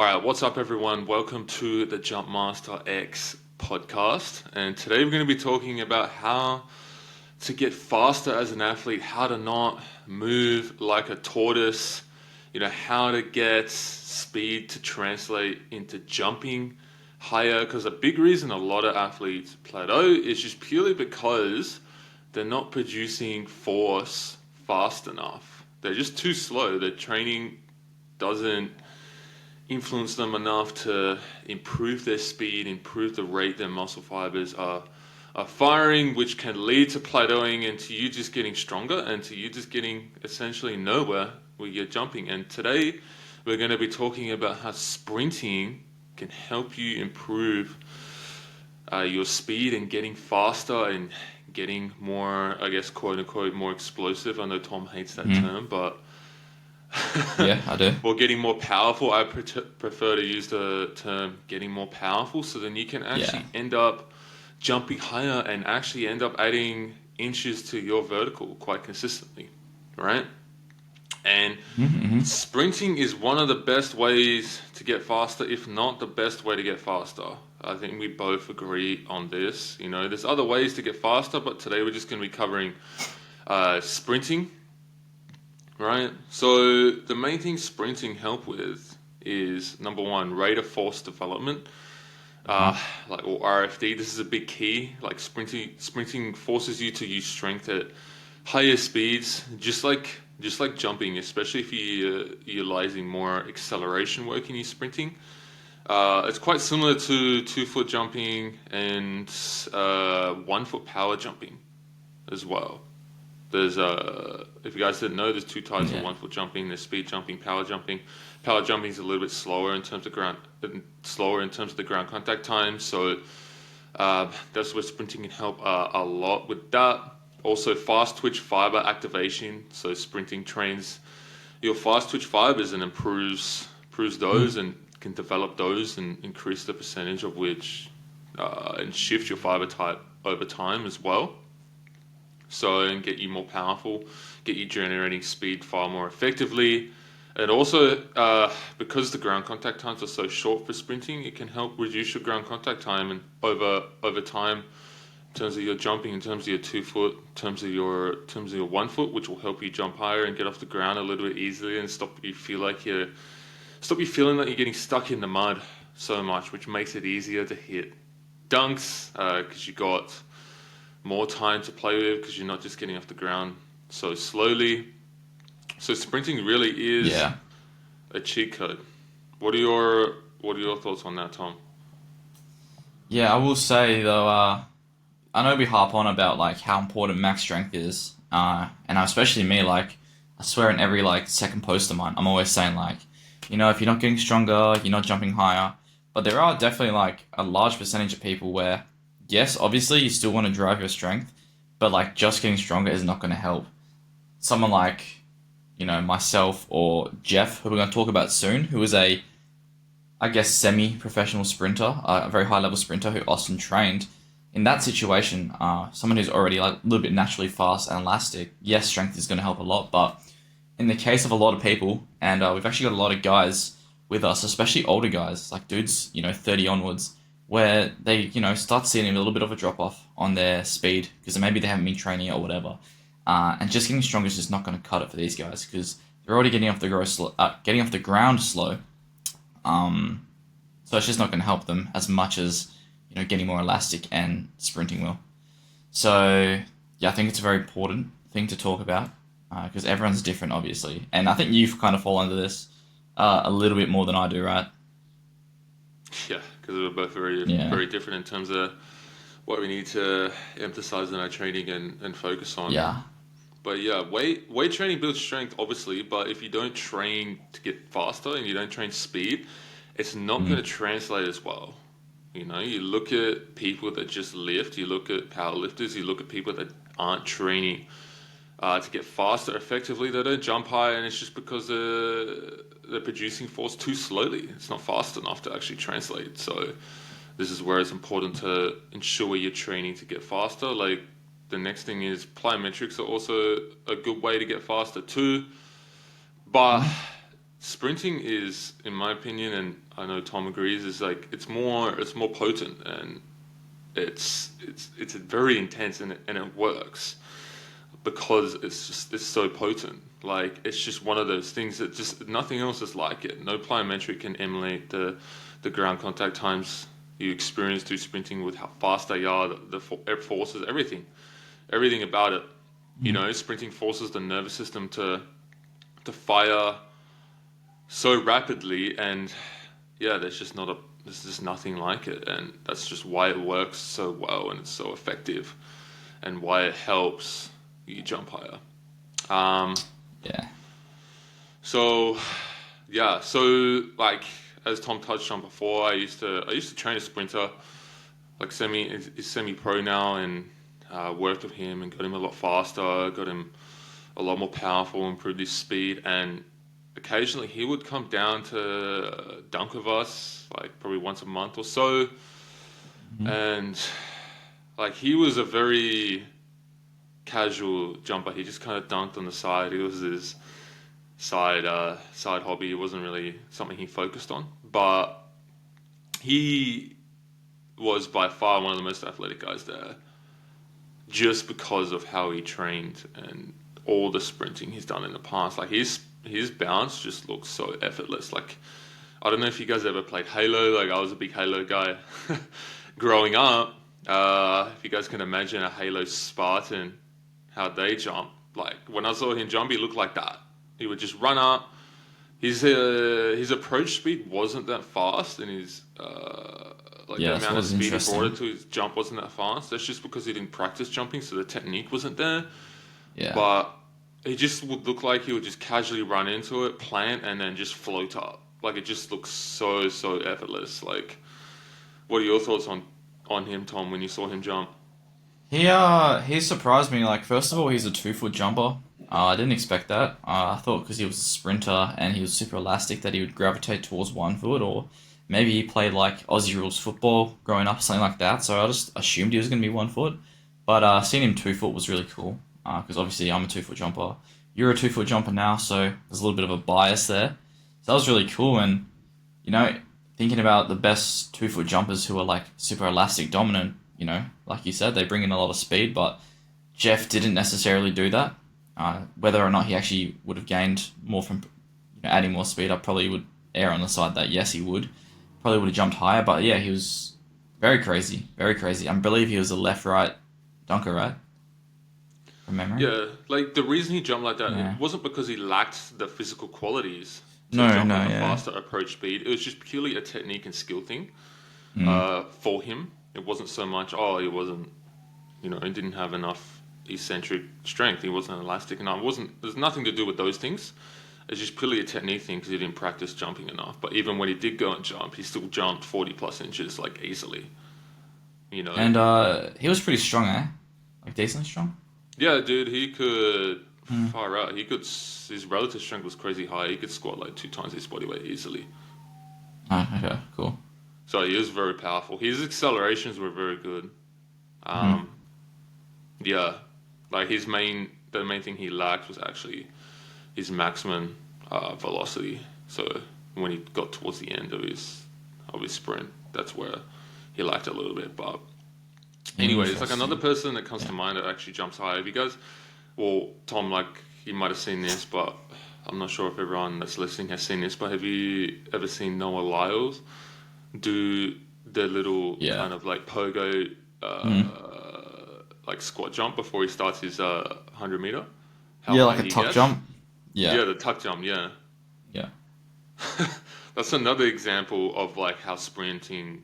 All right, what's up, everyone? Welcome to the Jumpmaster X podcast. And today we're going to be talking about how to get faster as an athlete, how to not move like a tortoise, how to get speed to translate into jumping higher. Because a big reason a lot of athletes plateau is just purely because they're not producing force fast enough. They're just too slow. Their training doesn't influence them enough to improve their speed, improve the rate their muscle fibers are firing, which can lead to plateauing and to you just getting stronger and to you just getting essentially nowhere with your jumping. And today we're going to be talking about how sprinting can help you improve your speed and getting faster and getting more, I guess, quote unquote, more explosive. I know Tom hates that Mhm. term, but Yeah, I do. or getting more powerful. I prefer to use the term getting more powerful, so then you can Yeah. actually end up jumping higher and actually end up adding inches to your vertical quite consistently, right? And Mm-hmm. sprinting is one of the best ways to get faster, if not the best way to get faster. I think we both agree on this. There's other ways to get faster, but today we're just going to be covering sprinting. Right. So the main thing sprinting help with is number one, rate of force development. Uh-huh. Uh, or RFD. This is a big key. Like sprinting forces you to use strength at higher speeds, just like jumping, especially if you're utilizing more acceleration work in your sprinting. It's quite similar to 2 foot jumping and 1 foot power jumping as well. There's if you guys didn't know, there's two types of Yeah. 1 foot jumping. There's speed jumping, power jumping. Power jumping is a little bit slower in terms of the ground contact time. So that's where sprinting can help a lot with that. Also, fast twitch fiber activation. So sprinting trains your fast twitch fibers and improves those Mm. and can develop those and increase the percentage of which and shift your fiber type over time as well, so and get you more powerful, get you generating speed far more effectively. And also, because the ground contact times are so short for sprinting, it can help reduce your ground contact time and over time, in terms of your jumping, in terms of your 2 foot, in terms of your 1 foot, which will help you jump higher and get off the ground a little bit easier and stop you feeling like you're getting stuck in the mud so much, which makes it easier to hit dunks because you got more time to play with because you're not just getting off the ground so slowly. So sprinting really is Yeah. a cheat code. What are your thoughts on that, Tom? Yeah, I will say though, I know we harp on about like how important max strength is. And especially me, like I swear in every like second post of mine, I'm always saying like, if you're not getting stronger, you're not jumping higher. But there are definitely like a large percentage of people where, yes, obviously you still want to drive your strength, but like just getting stronger is not going to help. Someone like, myself or Jeff, who we're going to talk about soon, who is a I guess, semi-professional sprinter, a very high-level sprinter who Austin trained. In that situation, someone who's already like a little bit naturally fast and elastic, yes, strength is going to help a lot. But in the case of a lot of people, and we've actually got a lot of guys with us, especially older guys, like dudes, 30 onwards, where they, start seeing a little bit of a drop off on their speed because maybe they haven't been training or whatever. And just getting stronger is just not going to cut it for these guys because they're already getting off the ground slow. Um, so it's just not going to help them as much as getting more elastic and sprinting will. So yeah, I think it's a very important thing to talk about because everyone's different, obviously, and I think you kind of fall under this a little bit more than I do, right? Yeah, because we're both very Yeah, very different in terms of what we need to emphasize in our training and focus on. yeah, But yeah, weight training builds strength, obviously. But if you don't train to get faster and you don't train speed, it's not going mm, to translate as well. You look at people that just lift, you look at powerlifters, you look at people that aren't training to get faster effectively. They don't jump high, and it's just because they're producing force too slowly. It's not fast enough to actually translate. So this is where it's important to ensure you're training to get faster. Like the next thing is plyometrics are also a good way to get faster too. But mm, sprinting is, in my opinion, and I know Tom agrees, is like it's more potent, and it's very intense, and it works because it's so potent. Like it's just one of those things that just nothing else is like it. No plyometric can emulate the ground contact times you experience through sprinting with how fast they are, the forces, everything about it. You Mm. know, sprinting forces the nervous system to fire so rapidly, and yeah, there's just nothing like it, and that's just why it works so well and it's so effective, and why it helps you jump higher. Um, Yeah. so yeah, so like as Tom touched on before, I used to train a sprinter, like he's semi pro now, and worked with him and got him a lot faster, got him a lot more powerful, improved his speed, and occasionally he would come down to dunk with us, like probably once a month or so, Mhm. and like he was a very casual jumper. He just kind of dunked on the side. It was his side hobby. It wasn't really something he focused on, but he was by far one of the most athletic guys there, just because of how he trained and all the sprinting he's done in the past. Like his bounce just looks so effortless. Like I don't know if you guys ever played Halo. Like I was a big Halo guy growing up. If you guys can imagine a Halo Spartan, how they jump. Like when I saw him jump, he looked like that. He would just run up. His approach speed wasn't that fast, and his like Yeah, the that's amount what of was speed he brought it interesting. to his jump wasn't that fast. That's just because he didn't practice jumping, so the technique wasn't there. Yeah. But he just would look like he would just casually run into it, plant, and then just float up. Like it just looks so effortless. Like, what are your thoughts on him, Tom, when you saw him jump? He surprised me. Like first of all, he's a 2 foot jumper. I didn't expect that. I thought because he was a sprinter and he was super elastic that he would gravitate towards 1 foot, or maybe he played like Aussie rules football growing up, something like that. So I just assumed he was going to be 1 foot. But seeing him 2 foot was really cool. Because obviously I'm a 2 foot jumper. You're a 2 foot jumper now, so there's a little bit of a bias there. So that was really cool. And you know, thinking about the best 2 foot jumpers who are like super elastic dominant, like you said, they bring in a lot of speed, but Jeff didn't necessarily do that. Whether or not he actually would have gained more from adding more speed, I probably would err on the side that yes, he would. Probably would have jumped higher, but yeah, he was very crazy, very crazy. I believe he was a left-right dunker, right? From memory. Yeah, like the reason he jumped like that, it Yeah. wasn't because he lacked the physical qualities to No, jump no, like a yeah. faster approach speed. It was just purely a technique and skill thing. Mm. For him, it wasn't so much. Oh, he wasn't. He didn't have enough eccentric strength. He wasn't elastic enough. It wasn't. There's nothing to do with those things. It's just purely a technique thing because he didn't practice jumping enough. But even when he did go and jump, he still jumped 40 plus inches like easily. You know. And he was pretty strong, eh? Like decently strong. Yeah, dude, he could Mm. far out. His relative strength was crazy high. He could squat like 2 times his body weight easily. Oh, okay, cool. So he was very powerful. His accelerations were very good. Mm. Um, yeah, like the main thing he lacked was actually his maximum velocity. So when he got towards the end of his sprint, that's where he lacked a little bit. But anyways, like another Interesting. person that comes Yeah. to mind that actually jumps high. Have you guys, well, Tom, like you might have seen this, but I'm not sure if everyone that's listening has seen this. But have you ever seen Noah Lyles do the little Yeah. kind of like pogo, Mm. like squat jump before he starts his 100 meter? How Yeah, high like a he tuck gets? jump. Yeah. Yeah, the tuck jump. Yeah, Yeah. that's another example of like how sprinting,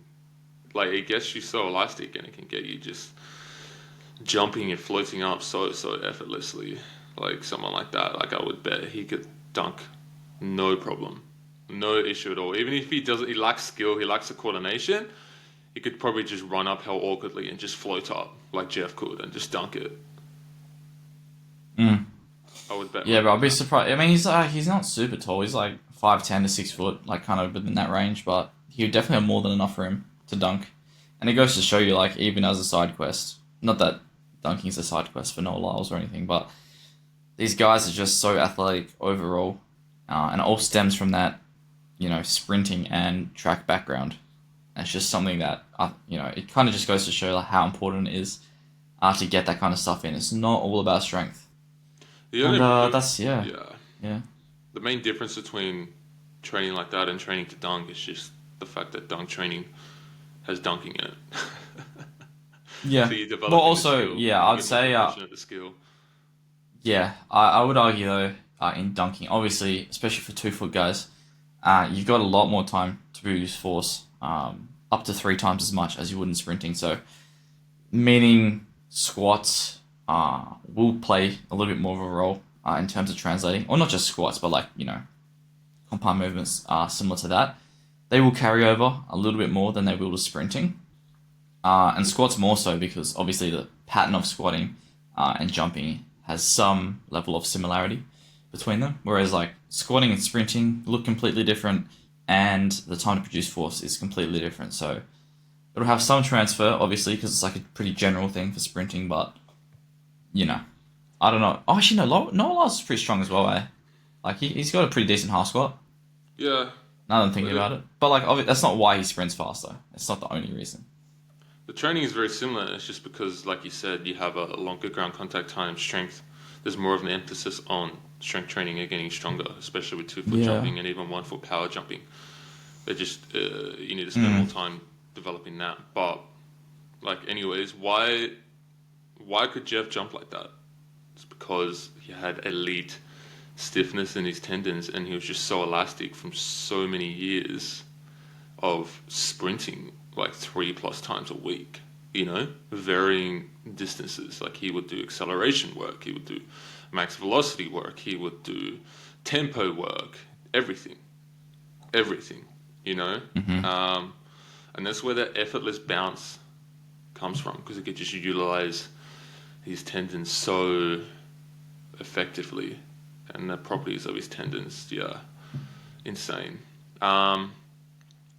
like it gets you so elastic and it can get you just jumping and floating up so effortlessly. Like someone like that, like I would bet he could dunk, no problem, no issue at all. Even if he lacks skill, he lacks the coordination. He could probably just run uphill awkwardly and just float up like Jeff could and just dunk it. Mm. I would bet Yeah, money but I'll on be that. surprised. I mean, he's not super tall. He's like 5'10" to 6 foot, like kind of within that range. But he would definitely have more than enough for him to dunk. And it goes to show you, like, even as a side quest, not that dunking's a side quest for Noah Lyles or anything, but these guys are just so athletic overall. and it all stems from that, sprinting and track background. And it's just something that it kind of just goes to show like how important it is to get that kind of stuff in. It's not all about strength, The and only that's yeah, yeah, yeah, the main difference between training like that and training to dunk is just the fact that dunk training has dunking in it. So yeah. you're But developing the also, skill, yeah, you I'd get more say proficient at the skill. yeah, I would argue though in dunking, obviously, especially for 2 foot guys, you've got a lot more time to produce force, up to 3 times as much as you would in sprinting. So meaning squats will play a little bit more of a role in terms of translating, or not just squats, but like compound movements are similar to that. They will carry over a little bit more than they will to sprinting, and squats more so because obviously the pattern of squatting and jumping has some level of similarity between them. Whereas like squatting and sprinting look completely different, and the time to produce force is completely different. So it'll have some transfer, obviously, because it's like a pretty general thing for sprinting. But you know, I don't know. Oh, actually, no, Noah Lyles is pretty strong as well. Like he's got a pretty decent half squat. Yeah, Now that I'm thinking but about it, but like that's not why he sprints faster. It's not the only reason. the training is very similar. It's just because, like you said, you have a longer ground contact time, strength. There's more of an emphasis on strength training and getting stronger, especially with 2 foot Yeah. jumping and even 1 foot power jumping. They just you need to spend more Mm. time developing that. But like, anyways, why could Jeff jump like that? It's because he had elite stiffness in his tendons, and he was just so elastic from so many years of sprinting like 3+ times a week, varying distances. Like he would do acceleration work, he would do max velocity work, he would do tempo work, everything, everything, you know? Hmm. Um, and that's where that effortless bounce comes from because it could just utilize his tendons so effectively and the properties of his tendons, yeah, insane. Um,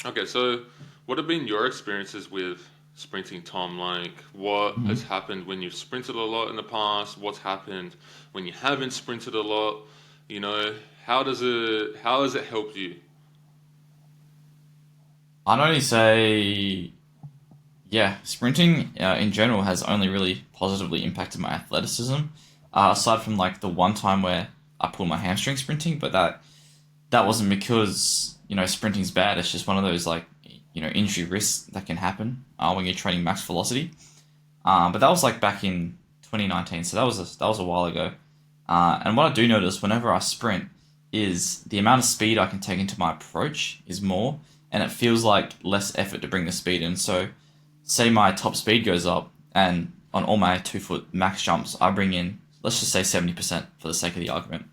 Okay, so what have been your experiences with sprinting, Tom? Like, what has Hmm. happened when you've sprinted a lot in the past? What's happened when you haven't sprinted a lot? You know, how has it helped you? I'd only say, yeah, sprinting in general has only really positively impacted my athleticism. Aside from like the one time where I pulled my hamstring sprinting, but that wasn't because sprinting's bad. It's just one of those like injury risks that can happen when you're training max velocity. But that was like back in 2019, so that was a while ago. And what I do notice whenever I sprint is the amount of speed I can take into my approach is more, and it feels like less effort to bring the speed in. So, say my top speed goes up, and on all my 2 foot max jumps, I bring in, let's just say 70% for the sake of the argument.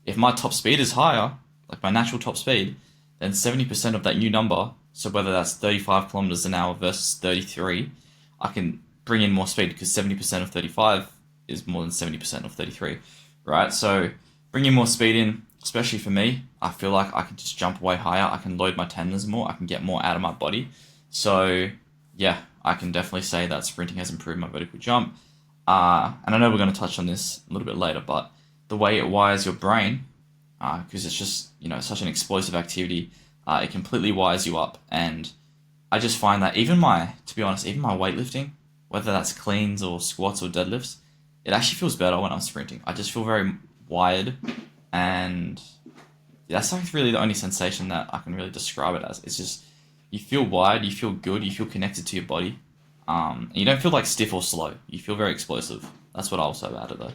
If my top speed is higher, like my natural top speed, then 70% of that new number, so whether that's 35 kilometers an hour versus 33, I can bring in more speed because 70% of 35 is more than 70% of 33, right? So bringing more speed in, especially for me, I feel like I can just jump way higher. I can load my tendons more. I can get more out of my body. So yeah, I can definitely say that sprinting has improved my vertical jump. And I know we're going to touch on this a little bit later, but the way it wires your brain, because it's just such an explosive activity, it completely wires you up. And I just find that to be honest, even my weightlifting, whether that's cleans or squats or deadlifts, it actually feels better when I'm sprinting. I just feel very wired, and that's like really the only sensation that I can really describe it as. It's just you feel wired, you feel good, you feel connected to your body, and you don't feel like stiff or slow. You feel very explosive. That's what I'll say about it though.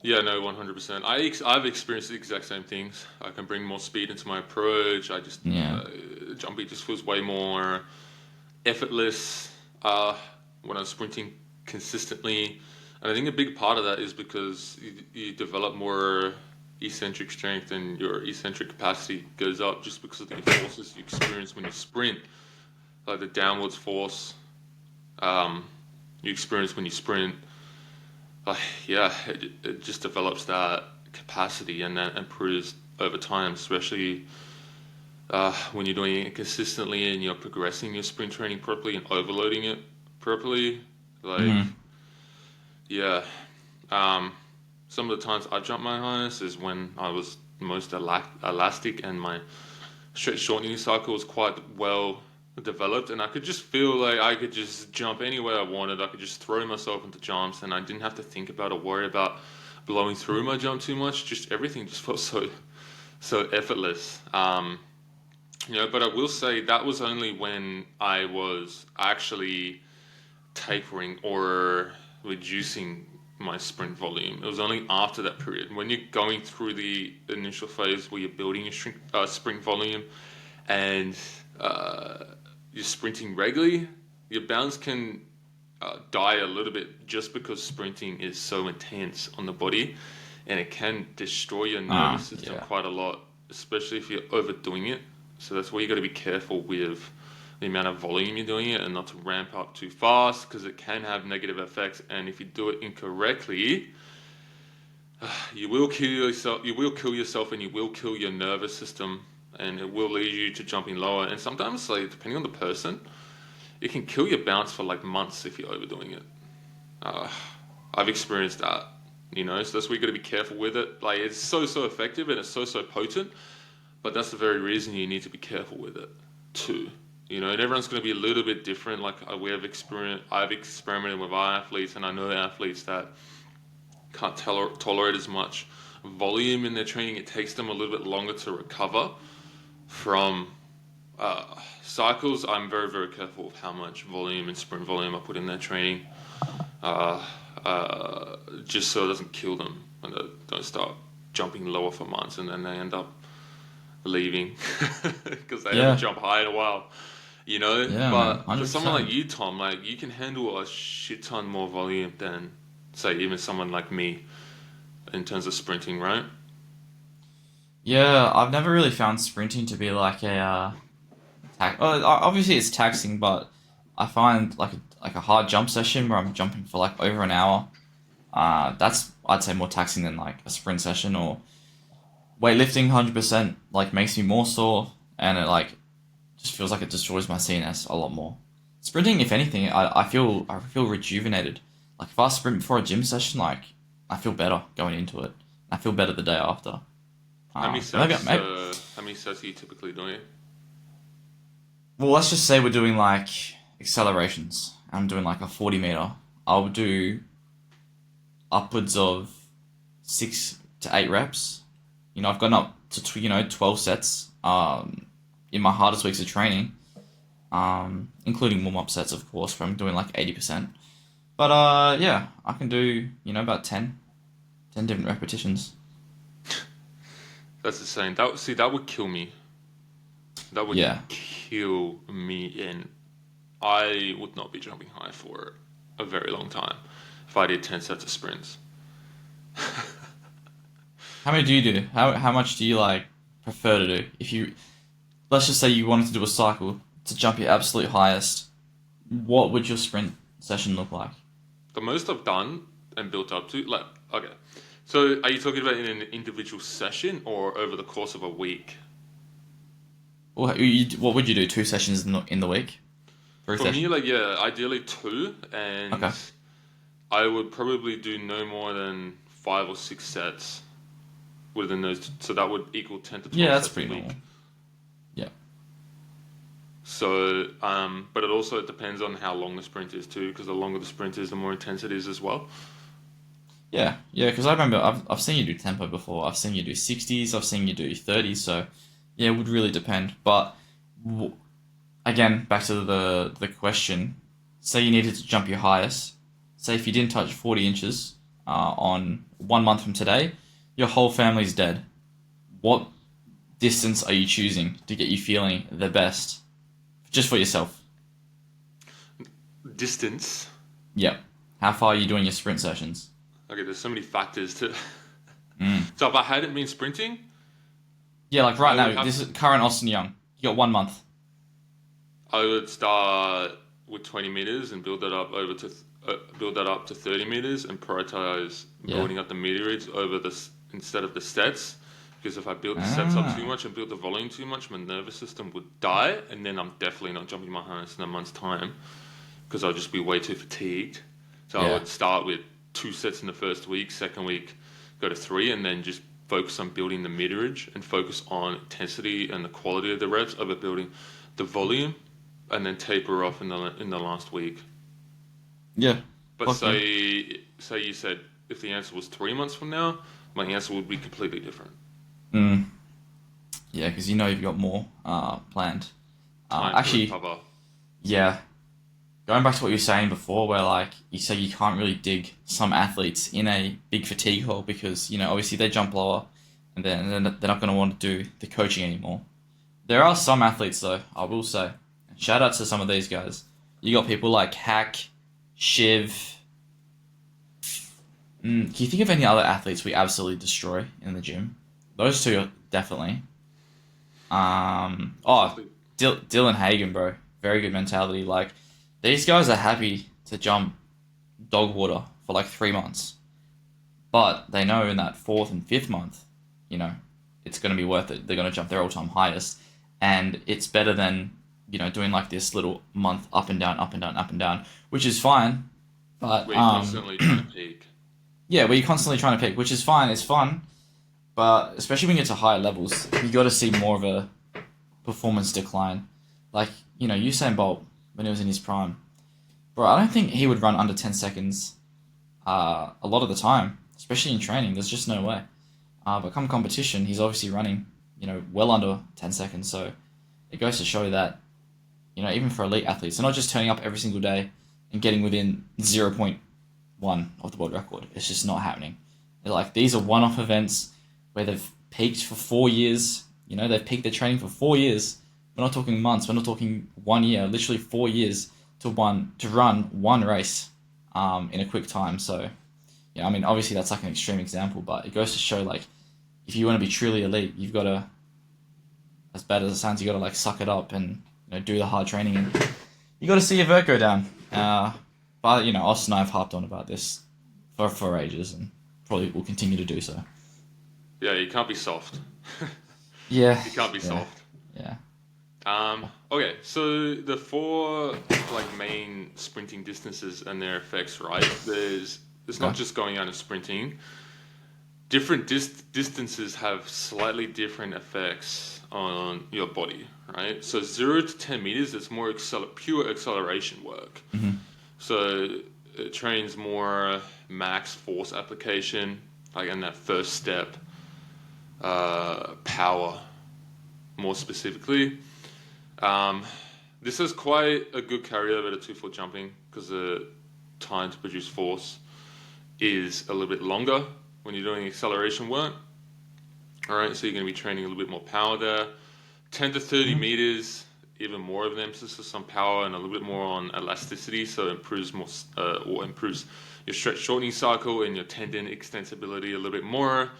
Yeah, no, 100%. I've experienced the exact same things. I can bring more speed into my approach. I just Yeah. jumping just feels way more effortless uh, when I'm sprinting consistently. And I think a big part of that is because you develop more eccentric strength and your eccentric capacity goes up just because of the forces you experience when you sprint, like the downwards force um, you experience when you sprint. Yeah, it just develops that capacity and that improves over time, especially when you're doing it consistently and you're progressing your sprint training properly and overloading it properly. Like, Hmm. yeah. Um, some of the times I jumped my highest is when I was most elastic and my stretch shortening cycle was quite well developed, and I could just feel like I could just jump anywhere I wanted. I could just throw myself into jumps, and I didn't have to think about or worry about blowing through my jump too much. Just everything just felt so effortless. But I will say that was only when I was actually tapering or reducing my sprint volume. It was only after that period. When you're going through the initial phase where you're building your sprint volume and you're sprinting regularly, your bounce can die a little bit just because sprinting is so intense on the body, and it can destroy your nervous system Yeah. quite a lot, especially if you're overdoing it. So that's why you got to be careful with the amount of volume you're doing it and not to ramp up too fast because it can have negative effects. And if you do it incorrectly, you will kill yourself. You will kill yourself, and you will kill your nervous system, and it will lead you to jumping lower. And sometimes, like depending on the person, it can kill your bounce for like months if you're overdoing it. Uh, I've experienced that, so that's why you got to be careful with it. Like it's so effective and it's so potent, but that's the very reason you need to be careful with it too. And everyone's going to be a little bit different. Like I've experimented with our athletes, and I know athletes that can't tolerate as much volume in their training. It takes them a little bit longer to recover from cycles. I'm very careful of how much volume and sprint volume I put in their training, uh, just so it doesn't kill them and they don't start jumping lower for months, and then they end up leaving because they haven't Yeah. jumped high in a while. Yeah, man. But for someone like 100%. you, Tom, like you can handle a shit ton more volume than, say, even someone like me in terms of sprinting, right? Yeah, I've never really found sprinting to be like a obviously it's taxing, but I find like a hard jump session where I'm jumping for like over an hour. That's I'd say more taxing than like a sprint session or weightlifting. 100% like makes me more sore, and it like just feels like it destroys my CNS a lot more. Sprinting, if anything, I feel rejuvenated. Like if I sprint before a gym session, like I feel better going into it. I feel better the day after. Maybe How many sets are you typically doing? well, let's just say we're doing like accelerations. I'm doing like a 40 meter. I'll do upwards of 6 to 8 reps. I've gotten up to 12 sets. In my hardest weeks of training, including warm up sets, of course, where I'm doing like 80%. But yeah, I can do about 10 different repetitions. That's insane. That would kill me. That would Yeah, kill me, and I would not be jumping high for a very long time if I did 10 sets of sprints. how many do you do? How much do you like prefer to do? If you let's just say you wanted to do a cycle to jump your absolute highest, what would your sprint session look like? The most I've done and built up to, like, okay. So, are you talking about in an individual session or over the course of a week? What would you do? 2 sessions in the week? Three For me, sessions? like, yeah, ideally two, and Okay. I would probably do no more than 5 or 6 sets within those. So that would equal 10 to Yeah, 12 that's sets a pretty week. normal. Yeah. So, but it also depends on how long the sprint is too, because the longer the sprint is, the more intense it is as well. Yeah, yeah, because I remember I've seen you do tempo before. I've seen you do 60s. I've seen you do 30s. So yeah, it would really depend. But w- again, back to the question. Say you needed to jump your highest. Say if you didn't touch 40 inches on 1 month from today, your whole family's dead. What distance are you choosing to get you feeling the best, just for yourself? Distance. Yep. How far are you doing your sprint sessions? Okay, there's so many factors to. Mm. So if I hadn't been sprinting, Yeah, like right I would now, have. this is current Austin Young. You got 1 month. I would start with 20 meters and build that up to 30 meters and prioritize Yeah. building up the meter over instead of the sets. Because if I built the sets up too Ah. much and built the volume too much, my nervous system would die, and then I'm definitely not jumping my highest in a month's time because I'll just be way too fatigued. So I Yeah. would start with 2 sets in the first week, second week go to 3, and then just focus on building the meterage and focus on intensity and the quality of the reps over building the volume, and then taper off in the last week. Yeah. But Fuck yeah. say you said if the answer was 3 months from now, my answer would be completely different. Yeah, because you've got more planned. Time to Actually, recover. yeah. Going back to what you were saying before, where like you say you can't really dig some athletes in a big fatigue hole because obviously they jump lower, and then they're not going to want to do the coaching anymore. There are some athletes though, I will say. Shout out to some of these guys. You got people like Hack, Shiv. Can you think of any other athletes we absolutely destroy in the gym? Those two definitely. Dylan Hagen, bro. Very good mentality. Like, these guys are happy to jump dog water for like 3 months. But they know in that 4th and 5th month, it's going to be worth it. They're going to jump their all-time highest. And it's better than, doing like this little month up and down, up and down, up and down, which is fine. But, We're constantly trying to peak. yeah, where you're constantly trying to peak, which is fine. It's fun. But especially when you get to higher levels, you got to see more of a performance decline. Like, Usain Bolt, when he was in his prime. Bro, I don't think he would run under 10 seconds a lot of the time, especially in training. There's just no way. But come competition, he's obviously running, well under 10 seconds. So it goes to show that, even for elite athletes, they're not just turning up every single day and getting within 0.1 of the world record. It's just not happening. They're like, these are one-off events where they've peaked for 4 years. They've peaked their training for 4 years. We're not talking months. We're not talking 1 year. Literally 4 years to run one race in a quick time. So, yeah, I mean, obviously that's like an extreme example, but it goes to show, like, if you want to be truly elite, you've got to, as bad as it sounds, you got to like suck it up and do the hard training, and you got to see your vert go down. But Austin and I have harped on about this for ages, and probably will continue to do so. Yeah, you can't be soft. Yeah. You can't be soft. Yeah. Okay, so the 4 like main sprinting distances and their effects, right? It's not just going out and sprinting. Different distances have slightly different effects on your body, right? So 0 to 10 meters, it's more pure acceleration work. Mm-hmm. So it trains more max force application, like in that first step, power, more specifically. This is quite a good carryover to 2-foot jumping because the time to produce force is a little bit longer when you're doing acceleration work. All right, so you're going to be training a little bit more power there. 10 to 30 meters, even more of an emphasis on power and a little bit more on elasticity, so it improves improves your stretch shortening cycle and your tendon extensibility a little bit more.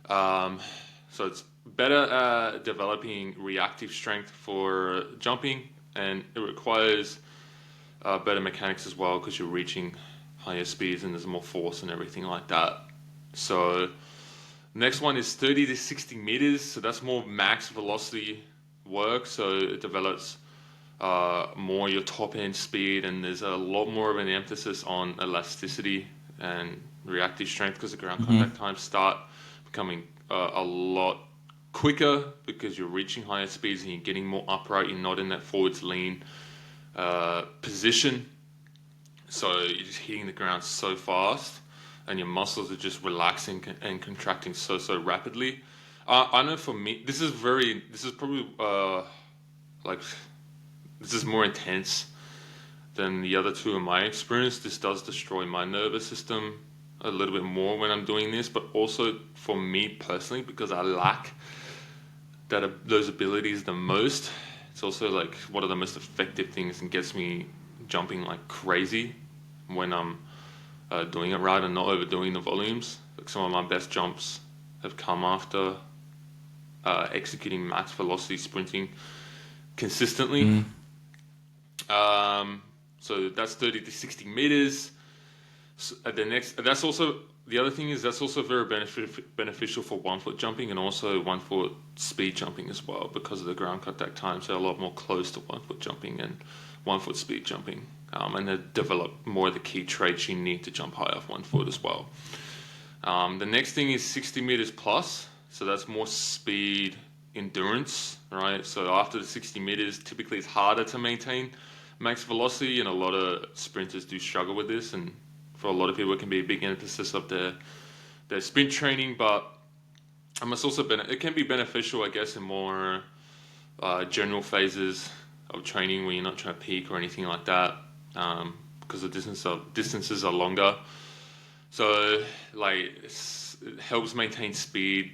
So it's better at developing reactive strength for jumping, and it requires better mechanics as well because you're reaching higher speeds and there's more force and everything like that. So next one is 30 to 60 meters. So that's more max velocity work. So it develops more your top end speed, and there's a lot more of an emphasis on elasticity and reactive strength because the ground contact times start becoming a lot quicker because you're reaching higher speeds and you're getting more upright. You're not in that forwards lean position. So you're just hitting the ground so fast, and your muscles are just relaxing and contracting so rapidly. I know for me, this is probably this is more intense than the other two in my experience. This does destroy my nervous system a little bit more when I'm doing this, but also for me personally, because I lack those abilities the most. It's also like one of the most effective things and gets me jumping like crazy when I'm doing it right and not overdoing the volumes. Like some of my best jumps have come after executing max velocity sprinting consistently. So that's 30 to 60 meters. So that's also the other thing is that's also very beneficial for 1-foot jumping and also 1-foot speed jumping as well because of the ground contact times. They're a lot more close to 1-foot jumping and 1-foot speed jumping, and they develop more of the key traits you need to jump high off 1 foot as well. The next thing is 60 meters plus. So that's more speed endurance, right? So after the 60 meters, typically it's harder to maintain max velocity, and a lot of sprinters do struggle with this. And for a lot of people, it can be a big emphasis of their sprint training, but it's also it can be beneficial, I guess, in more general phases of training where you're not trying to peak or anything like that, because the distances are longer. So like it helps maintain speed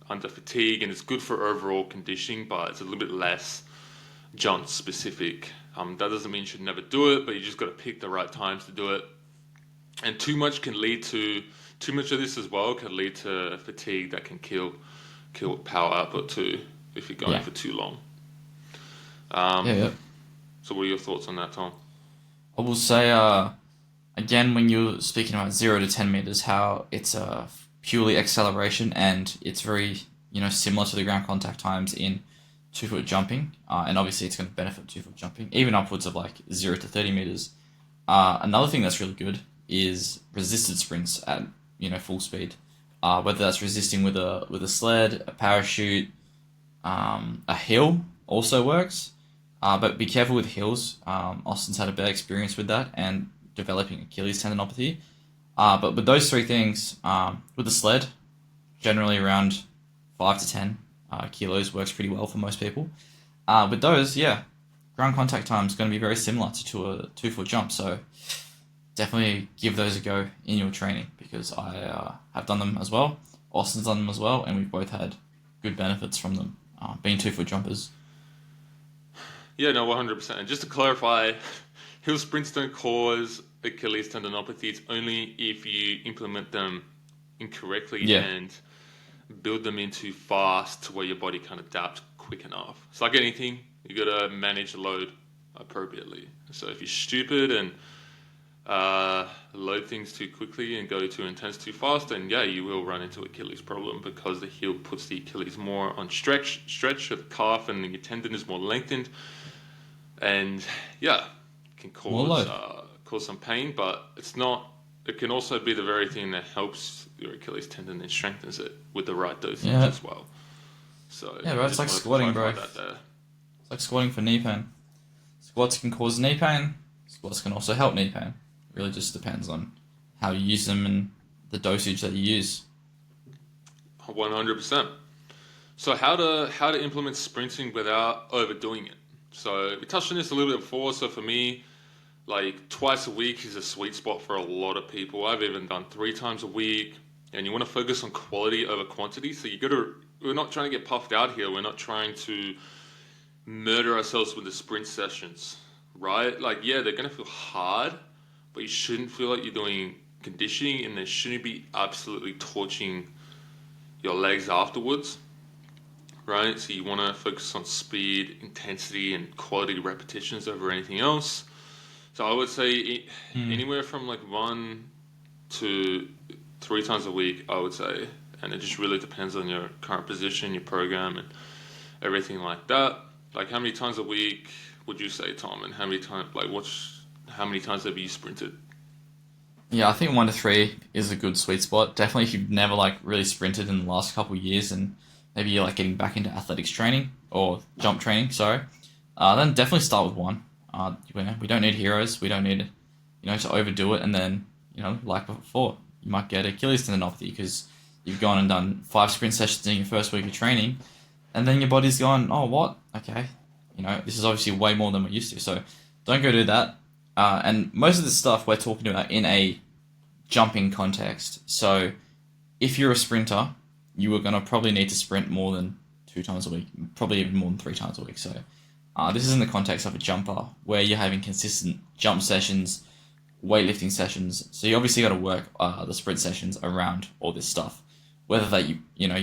under fatigue, and it's good for overall conditioning, but it's a little bit less jump specific. That doesn't mean you should never do it, but you just got to pick the right times to do it. And too much of this as well can lead to fatigue that can kill power output too if you're going for too long. Yeah. So what are your thoughts on that, Tom? I will say, again, when you're speaking about 0 to 10 meters, how it's purely acceleration, and it's very, similar to the ground contact times in 2-foot jumping. And obviously it's going to benefit 2-foot jumping, even upwards of like 0 to 30 meters. Another thing that's really good is resisted sprints at, full speed. Whether that's resisting with a sled, a parachute, a hill also works. But be careful with hills. Austin's had a bad experience with that and developing Achilles tendinopathy. But with those three things, with the sled, generally around 5 to 10 kilos works pretty well for most people. With those, ground contact time is going to be very similar to a 2-foot jump. So definitely give those a go in your training, because I have done them as well. Austin's done them as well, and we've both had good benefits from them, being 2-foot jumpers. Yeah, no, 100%. And just to clarify, hill sprints don't cause Achilles tendinopathy. It's only if you implement them incorrectly and build them in too fast to where your body can't adapt quick enough. It's like anything, you got to manage the load appropriately. So if you're stupid and load things too quickly and go too intense too fast, then you will run into Achilles problem, because the heel puts the Achilles more on stretch of the calf, and your tendon is more lengthened, and can cause some pain. But it's not. It can also be the very thing that helps your Achilles tendon and strengthens it with the right dosage as well. So bro, it's like squatting, bro. It's like squatting for knee pain. Squats can cause knee pain. Squats can also help knee pain. It really just depends on how you use them and the dosage that you use. 100%. So how to implement sprinting without overdoing it? So we touched on this a little bit before. So for me, like twice a week is a sweet spot for a lot of people. I've even done 3 times a week, and you want to focus on quality over quantity. So we're not trying to get puffed out here. We're not trying to murder ourselves with the sprint sessions, right? Like, they're going to feel hard, but you shouldn't feel like you're doing conditioning, and they shouldn't be absolutely torching your legs afterwards, right? So you want to focus on speed, intensity, and quality repetitions over anything else. So I would say anywhere from like 1 to 3 times a week, I would say. And it just really depends on your current position, your program, and everything like that. Like, how many times a week would you say, Tom? And how many times have you sprinted? Yeah, I think 1 to 3 is a good sweet spot. Definitely if you've never like really sprinted in the last couple of years, and maybe you're like getting back into athletics training or jump training, then definitely start with 1. We don't need heroes. We don't need, to overdo it. And then, like before, you might get Achilles tendinopathy because you've gone and done 5 sprint sessions in your first week of training, and then your body's gone, oh, what? Okay, this is obviously way more than we're used to. So don't go do that. And most of this stuff we're talking about in a jumping context. So if you're a sprinter, you are going to probably need to sprint more than 2 times a week, probably even more than 3 times a week. So this is in the context of a jumper where you're having consistent jump sessions, weightlifting sessions. So you obviously got to work the sprint sessions around all this stuff. Whether that you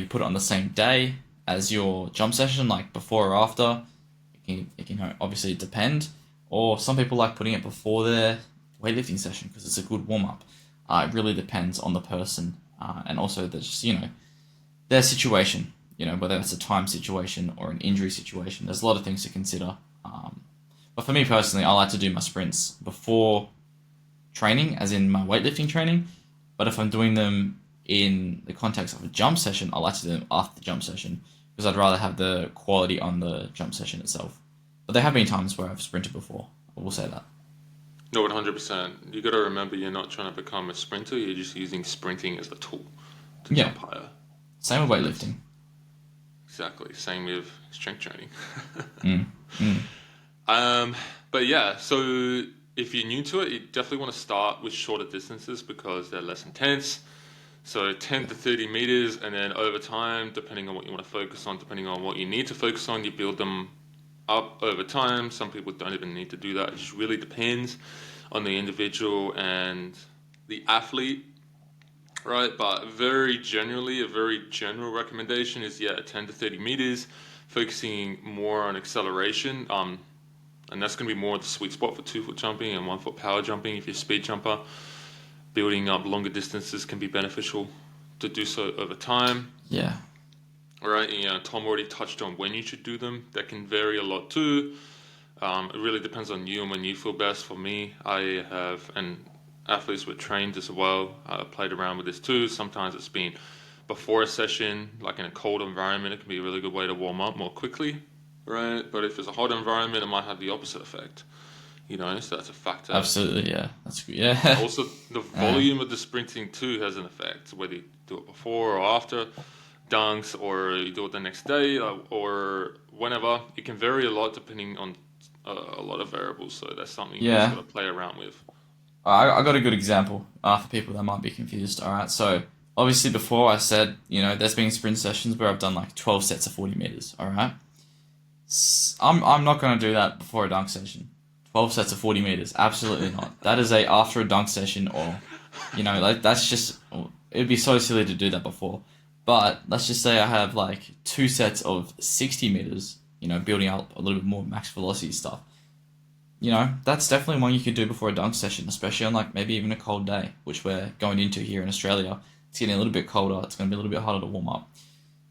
put it on the same day as your jump session, like before or after, it can obviously depend. Or some people like putting it before their weightlifting session because it's a good warm up. It really depends on the person and also their situation. Whether it's a time situation or an injury situation. There's a lot of things to consider. But for me personally, I like to do my sprints before training, as in my weightlifting training. But if I'm doing them in the context of a jump session, I like to do them after the jump session because I'd rather have the quality on the jump session itself. But there have been times where I've sprinted before. I will say that. No, 100%. You got to remember you're not trying to become a sprinter, you're just using sprinting as a tool to Yeah. jump higher. Same with weightlifting. Exactly. Same with strength training. Mm. Mm. Um, but yeah, so if you're new to it, you definitely want to start with shorter distances because they're less intense. So 10 Yeah. to 30 meters, and then over time, depending on what you want to focus on, depending on what you need to focus on, you build them up over time. Some people don't even need to do that. It just really depends on the individual and the athlete, right? But very generally, a very general recommendation is 10 to 30 meters, focusing more on acceleration. And that's going to be more the sweet spot for 2 foot jumping and 1 foot power jumping. If you're a speed jumper, building up longer distances can be beneficial to do so over time. Yeah. All right, Tom already touched on when you should do them. That can vary a lot too. It really depends on you and when you feel best. For me, I have, and athletes were trained as well. I played around with this too. Sometimes it's been before a session, like in a cold environment, it can be a really good way to warm up more quickly, right? But if it's a hot environment, it might have the opposite effect. So that's a factor. Absolutely. Yeah. That's good. Yeah. Also, the volume of the sprinting too has an effect, whether you do it before or after dunks, or you do it the next day, or whenever. It can vary a lot depending on a lot of variables. So that's something you just Yeah. got to play around with. I got a good example for people that might be confused. All right, so obviously before I said, there's been sprint sessions where I've done like 12 sets of 40 meters. All right, I'm not gonna do that before a dunk session. 12 sets of 40 meters, absolutely not. That is a after a dunk session, or like that's just it'd be so silly to do that before. But let's just say I have like 2 sets of 60 meters. Building up a little bit more max velocity stuff. That's definitely one you could do before a dunk session, especially on like maybe even a cold day, which we're going into here in Australia. It's getting a little bit colder. It's going to be a little bit harder to warm up.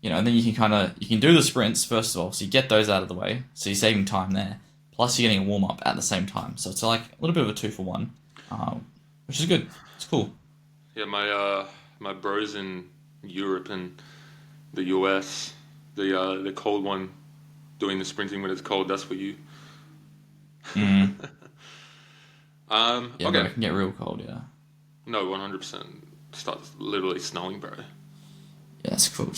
And then you can do the sprints first of all, so you get those out of the way, so you're saving time there. Plus you're getting a warm up at the same time, so it's like a little bit of a 2 for 1, which is good. It's cool. Yeah, my bros in Europe and the US, the cold one, doing the sprinting when it's cold. That's for you. Mm. Yeah, but Okay. it can get real cold. Yeah. No, 100%. Starts literally snowing, bro. Yeah, it's cool.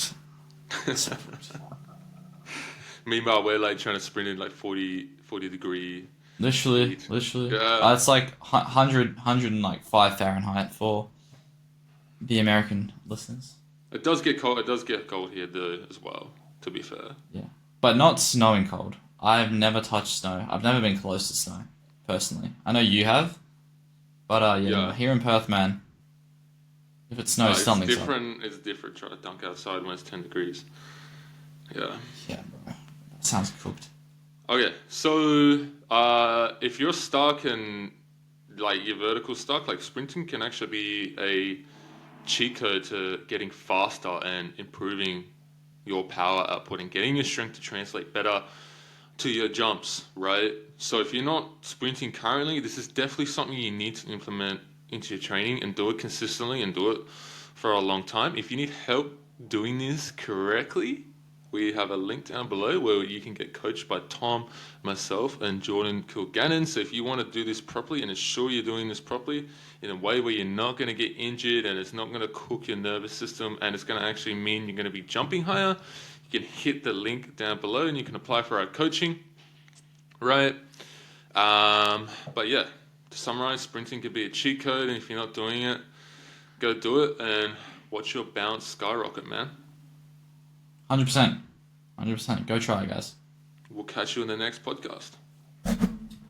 Meanwhile, we're like trying to sprint in like 40 degree Literally, heat. literally. Yeah, It's like 105 Fahrenheit for the American listeners. it does get cold. It does get cold here as well. To be fair. Yeah. But not snowing cold. I've never touched snow. I've never been close to snow, personally. I know you have, but Yeah. here in Perth, man, if it snows, It's something's up. different. It's different trying to dunk outside when it's 10 degrees. Yeah. Yeah, bro. That sounds cooked. Okay, so if you're stuck and like you're vertical stuck, like sprinting can actually be a cheat code to getting faster and improving your power output and getting your strength to translate better to your jumps, right? So if you're not sprinting currently, this is definitely something you need to implement into your training and do it consistently and do it for a long time. If you need help doing this correctly, we have a link down below where you can get coached by Tom, myself, and Jordan Kilgannon. So if you want to do this properly and ensure you're doing this properly in a way where you're not going to get injured and it's not going to cook your nervous system and it's going to actually mean you're going to be jumping higher, you can hit the link down below and you can apply for our coaching, right? But yeah, to summarize, sprinting could be a cheat code, and if you're not doing it, go do it and watch your bounce skyrocket, man. 100%. 100%. Go try, guys. We'll catch you in the next podcast.